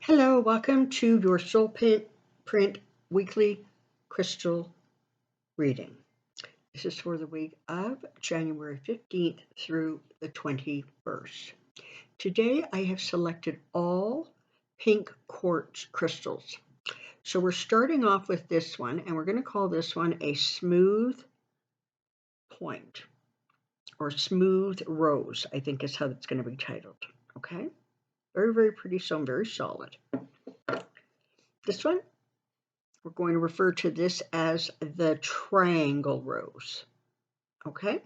Hello, welcome to your Soulprint weekly crystal reading. This is for the week of January 15th through the 21st. Today I have selected all pink quartz crystals. So we're starting off with this one, and we're going to call this one a smooth point or smooth rose, I think is how it's going to be titled. Okay? Very, very pretty stone, very solid. This one, we're going to refer to this as the triangle rose. Okay?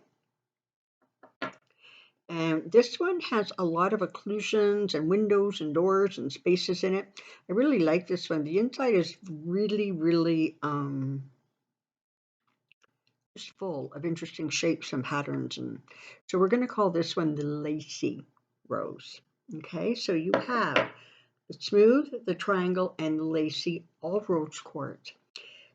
And this one has a lot of occlusions and windows and doors and spaces in it. I really like this one. The inside is really, really just full of interesting shapes and patterns. And so we're going to call this one the Lacy rose. Okay, so you have the smooth, the triangle, and the Lacy, all rose quartz.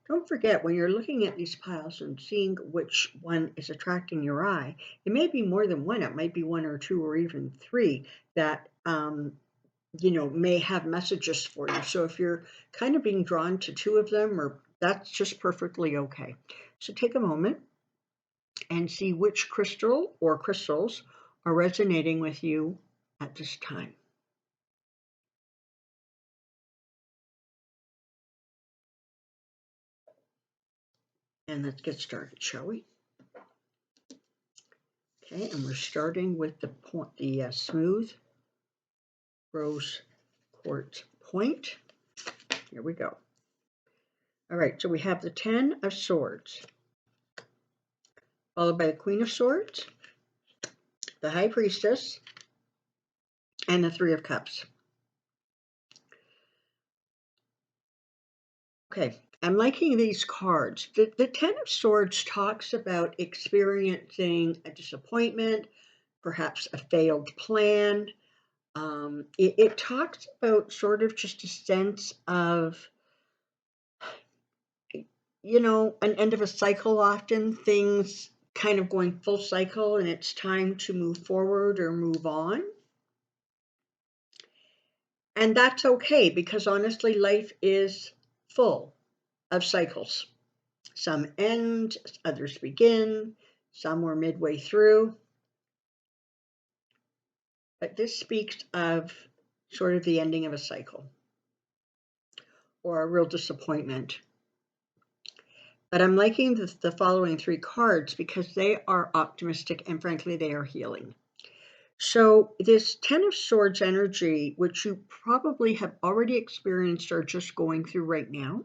Don't forget, when you're looking at these piles and seeing which one is attracting your eye, it may be more than one. It might be one or two or even three that, may have messages for you. So if you're kind of being drawn to two of them, or that's just perfectly okay. So take a moment and see which crystal or crystals are resonating with you at this time. And let's get started, shall we? Okay, and we're starting with the smooth rose quartz point. Here we go. All right, so we have the 10 of Swords, followed by the Queen of Swords, the High Priestess, and the 3 of Cups. Okay, I'm liking these cards. The 10 of Swords talks about experiencing a disappointment, perhaps a failed plan. It talks about sort of just a sense of, an end of a cycle often, things kind of going full cycle, and it's time to move forward or move on. And that's okay, because honestly, life is full of cycles. Some end, others begin, some are midway through. But this speaks of sort of the ending of a cycle or a real disappointment. But I'm liking the following 3 cards because they are optimistic and frankly, they are healing. So this 10 of Swords energy, which you probably have already experienced or just going through right now,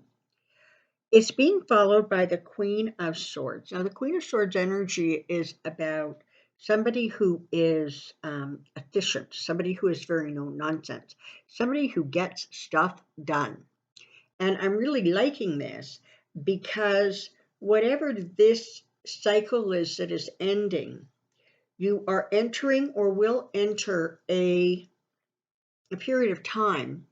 it's being followed by the Queen of Swords. Now, the Queen of Swords energy is about somebody who is efficient, somebody who is very no nonsense, somebody who gets stuff done. And I'm really liking this because whatever this cycle is that is ending, you are entering or will enter a period of time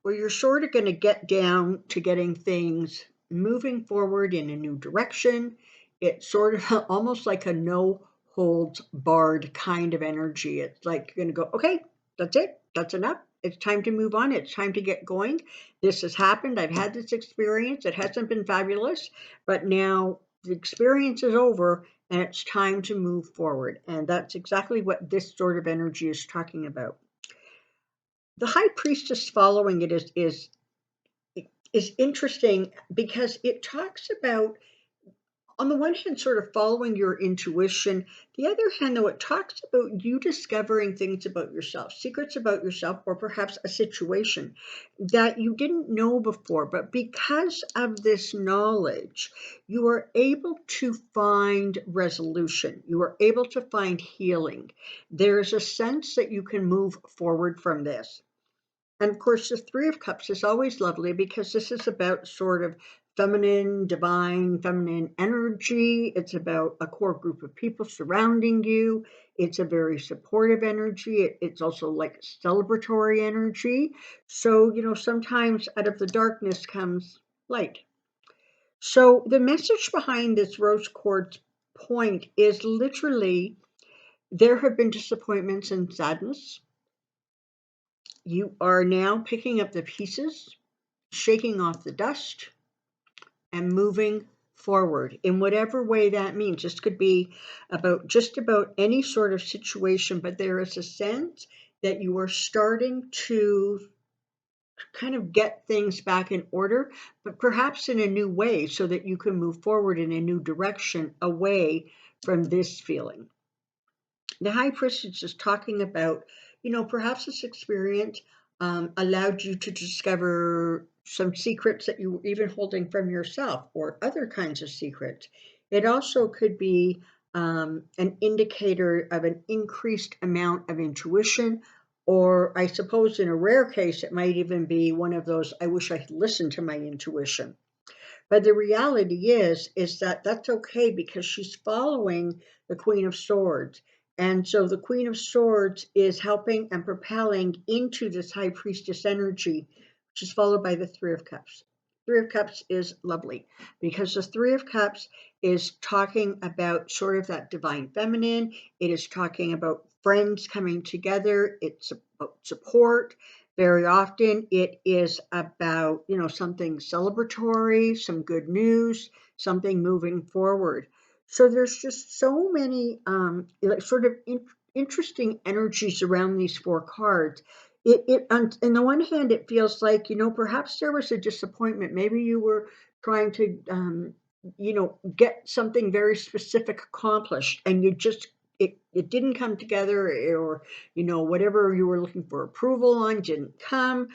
where you're sort of going to get down to getting things moving forward in a new direction. It's sort of almost like a no holds barred kind of energy. It's like you're going to go, okay, that's it. That's enough. It's time to move on. It's time to get going. This has happened. I've had this experience. It hasn't been fabulous, but now the experience is over and it's time to move forward. And that's exactly what this sort of energy is talking about. The High Priestess following it is interesting because it talks about, on the one hand, sort of following your intuition. The other hand, though, it talks about you discovering things about yourself, secrets about yourself, or perhaps a situation that you didn't know before. But because of this knowledge, you are able to find resolution. You are able to find healing. There's a sense that you can move forward from this. And of course, the 3 of Cups is always lovely because this is about sort of feminine, divine, feminine energy. It's about a core group of people surrounding you. It's a very supportive energy. It's also like celebratory energy. So, sometimes out of the darkness comes light. So the message behind this rose quartz point is literally there have been disappointments and sadness. you are now picking up the pieces, shaking off the dust, and moving forward in whatever way that means. This could be about just about any sort of situation, but there is a sense that you are starting to kind of get things back in order, but perhaps in a new way so that you can move forward in a new direction away from this feeling. The high priestess is talking about, perhaps this experience allowed you to discover some secrets that you were even holding from yourself or other kinds of secrets. It also could be an indicator of an increased amount of intuition, or I suppose in a rare case, it might even be one of those, I wish I had listened to my intuition. But the reality is that that's okay because she's following the Queen of Swords. And so the Queen of Swords is helping and propelling into this High Priestess energy, which is followed by the Three of Cups. Three of Cups is lovely because the Three of Cups is talking about sort of that divine feminine. It is talking about friends coming together. It's about support. Very often it is about, something celebratory, some good news, something moving forward. So there's just so many sort of interesting energies around these four cards. On the one hand, it feels like, perhaps there was a disappointment. Maybe you were trying to, get something very specific accomplished and it didn't come together, or whatever you were looking for approval on didn't come.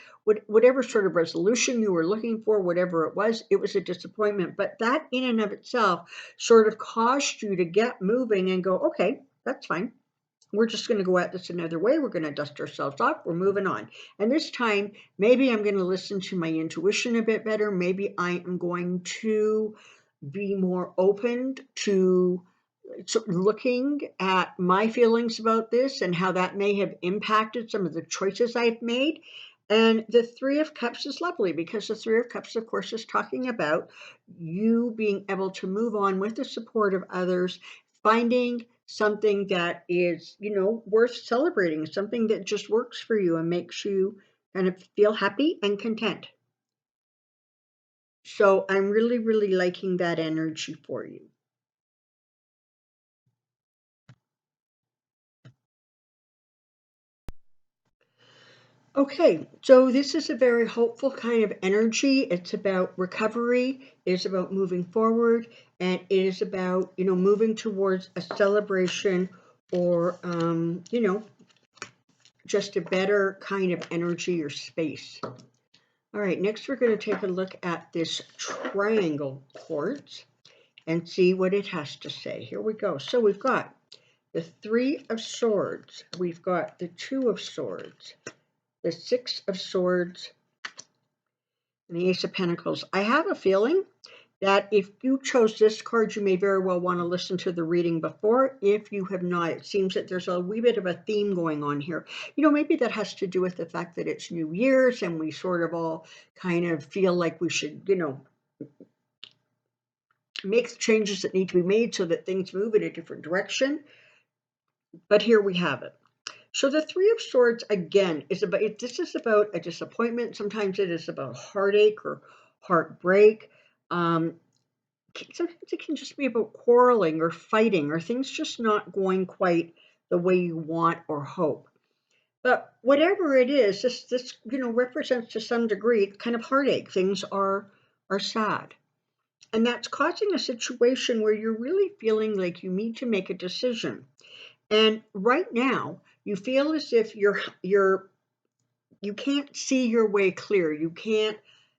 Whatever sort of resolution you were looking for, whatever it was a disappointment. But that in and of itself sort of caused you to get moving and go, okay, that's fine. We're just going to go at this another way. We're going to dust ourselves off. We're moving on. And this time, maybe I'm going to listen to my intuition a bit better. Maybe I am going to be more open to looking at my feelings about this and how that may have impacted some of the choices I've made. And the Three of Cups is lovely because the Three of Cups, of course, is talking about you being able to move on with the support of others, finding something that is, worth celebrating, something that just works for you and makes you kind of feel happy and content. So I'm really, really liking that energy for you. Okay, so this is a very hopeful kind of energy. It's about recovery, it's about moving forward, and it is about, moving towards a celebration or, just a better kind of energy or space. All right, next we're going to take a look at this triangle quartz and see what it has to say. Here we go. So we've got the Three of Swords, we've got the Two of Swords, the Six of Swords, and the Ace of Pentacles. I have a feeling that if you chose this card, you may very well want to listen to the reading before. If you have not, it seems that there's a wee bit of a theme going on here. Maybe that has to do with the fact that it's New Year's and we sort of all kind of feel like we should, make the changes that need to be made so that things move in a different direction. But here we have it. So the Three of Swords, again, this is about a disappointment. Sometimes it is about heartache or heartbreak. Sometimes it can just be about quarreling or fighting or things just not going quite the way you want or hope. But whatever it is, this represents to some degree kind of heartache. Things are sad. And that's causing a situation where you're really feeling like you need to make a decision. And right now, you feel as if you can't see your way clear. You can't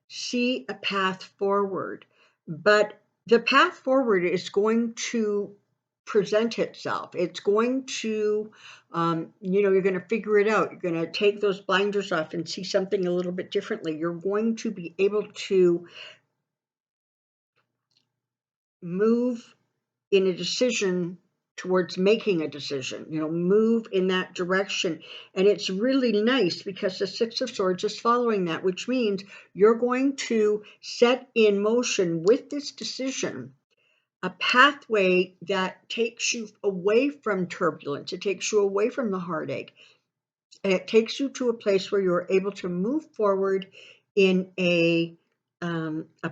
see a path forward. But the path forward is going to present itself. It's going to, you're going to figure it out. You're going to take those blinders off and see something a little bit differently. You're going to be able to move in a decision towards making a decision, move in that direction. And it's really nice because the Six of Swords is following that, which means you're going to set in motion with this decision a pathway that takes you away from turbulence. It takes you away from the heartache. And it takes you to a place where you're able to move forward in a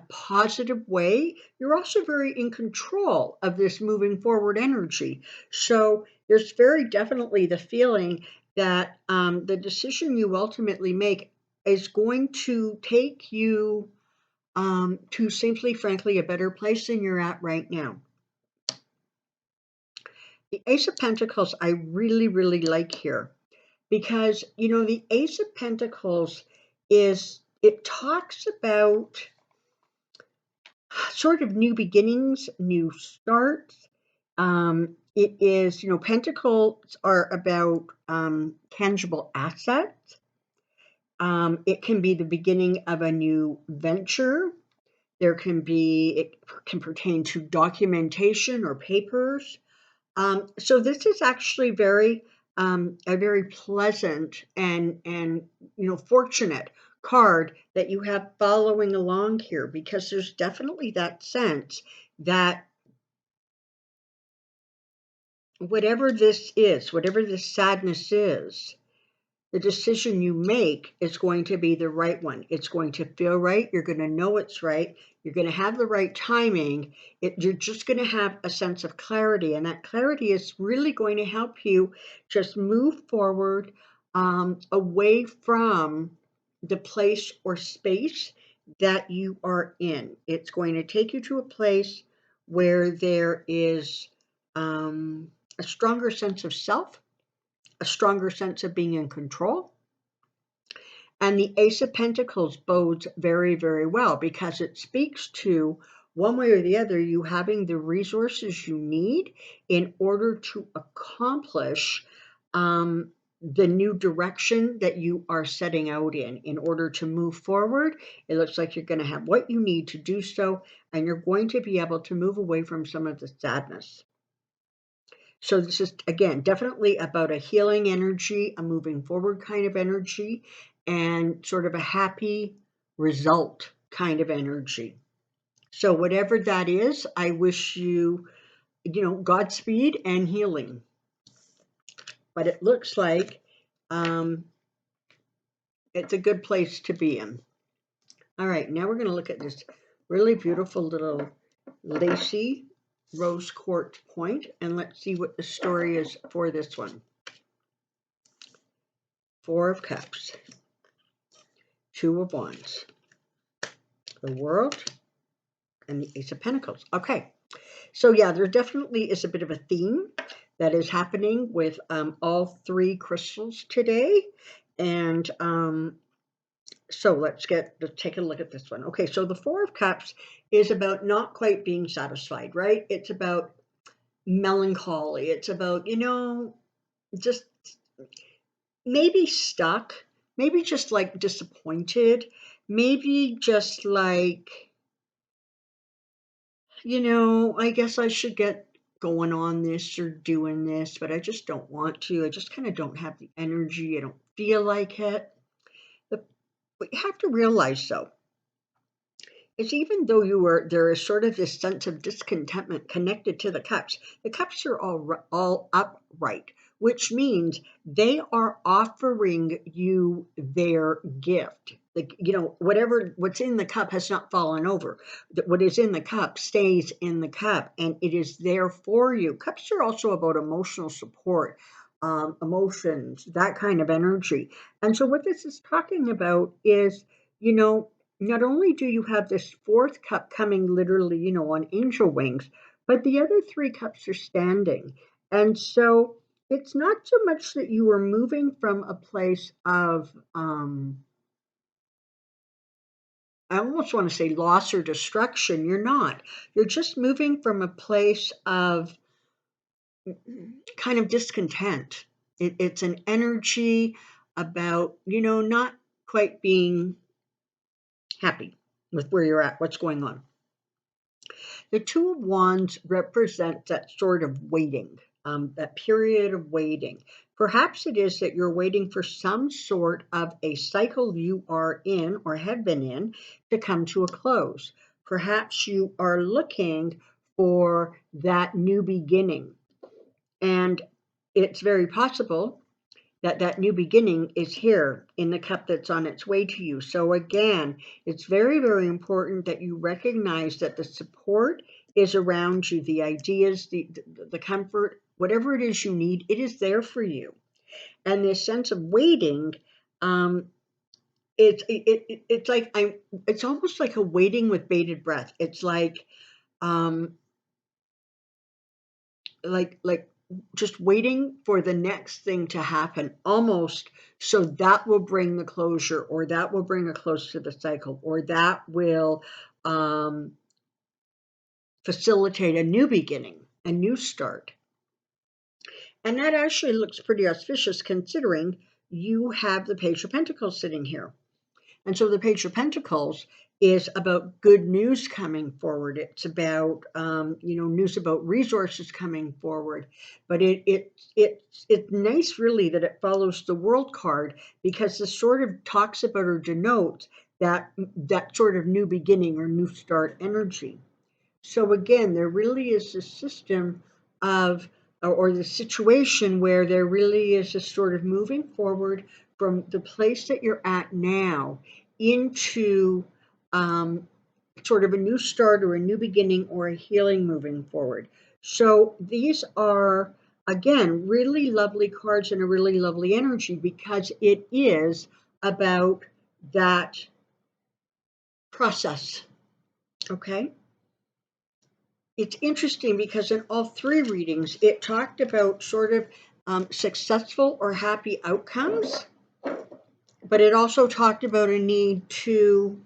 positive way. You're also very in control of this moving forward energy. So there's very definitely the feeling that the decision you ultimately make is going to take you to simply, frankly, a better place than you're at right now. The Ace of Pentacles, I really, really like here because, the Ace of Pentacles it talks about sort of new beginnings, new starts. It is, Pentacles are about tangible assets. It can be the beginning of a new venture. It can pertain to documentation or papers. So this is actually a very pleasant and fortunate card that you have following along here, because there's definitely that sense that whatever this sadness is, the decision you make is going to be the right one. It's going to feel right. You're going to know it's right. You're going to have the right timing. You're just going to have a sense of clarity. And that clarity is really going to help you just move forward away from the place or space that you are in. It's going to take you to a place where there is a stronger sense of self, a stronger sense of being in control. And the Ace of Pentacles bodes very, very well because it speaks to, one way or the other, you having the resources you need in order to accomplish the new direction that you are setting out in order to move forward. It looks like you're going to have what you need to do so, and you're going to be able to move away from some of the sadness. So this is, again, definitely about a healing energy, a moving forward kind of energy, and sort of a happy result kind of energy. So whatever that is, I wish you, Godspeed and healing. But it looks like it's a good place to be in. All right, now we're going to look at this really beautiful little Lacy rose quartz point, and let's see what the story is for this one. Four of Cups, Two of Wands, the World, and the Ace of Pentacles. Okay, so yeah, there definitely is a bit of a theme that is happening with all three crystals today. And so let's take a look at this one. Okay, so the Four of Cups is about not quite being satisfied, right? It's about melancholy. It's about, just maybe stuck, maybe just like disappointed, maybe just like, I guess I should get going on this or doing this, but I just don't want to. I just kind of don't have the energy. I don't feel like it. But what you have to realize, though, is even though there is sort of this sense of discontentment connected to the cups are all upright, which means they are offering you their gift. What's in the cup has not fallen over. What is in the cup stays in the cup, and it is there for you. Cups are also about emotional support, emotions, that kind of energy. And so what this is talking about is, not only do you have this fourth cup coming literally, on angel wings, but the other three cups are standing. And so it's not so much that you are moving from a place of, I almost want to say loss or destruction. You're not. You're just moving from a place of kind of discontent. It's an energy about, not quite being happy with where you're at, what's going on. The Two of Wands represents that sort of waiting, that period of waiting. Perhaps it is that you're waiting for some sort of a cycle you are in or have been in to come to a close. Perhaps you are looking for that new beginning. And it's very possible that new beginning is here in the cup that's on its way to you. So again, it's very, very important that you recognize that the support is around you, the ideas, the comfort, whatever it is you need, it is there for you. And this sense of waiting, it's like it's almost like a waiting with bated breath. It's um, like just waiting for the next thing to happen, almost, so that will bring the closure, or that will bring a close to the cycle, or that will facilitate a new beginning, a new start. And that actually looks pretty auspicious considering you have the Page of Pentacles sitting here. And so the Page of Pentacles is about good news coming forward. It's about news about resources coming forward. But it's nice, really, that it follows the World card, because this sort of talks about or denotes that sort of new beginning or new start energy. So again, there really is a system of, or the situation where there really is a sort of moving forward from the place that you're at now into sort of a new start or a new beginning or a healing moving forward. So these are, again, really lovely cards and a really lovely energy, because it is about that process. Okay? It's interesting because in all three readings, it talked about sort of successful or happy outcomes, but it also talked about a need to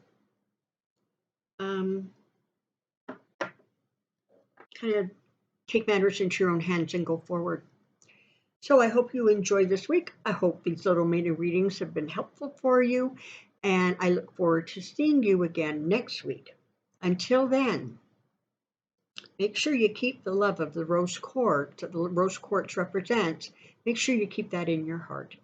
kind of take matters into your own hands and go forward. So I hope you enjoyed this week. I hope these little mini readings have been helpful for you, and I look forward to seeing you again next week. Until then, make sure you keep the love of the rose quartz that the rose quartz represents. Make sure you keep that in your heart.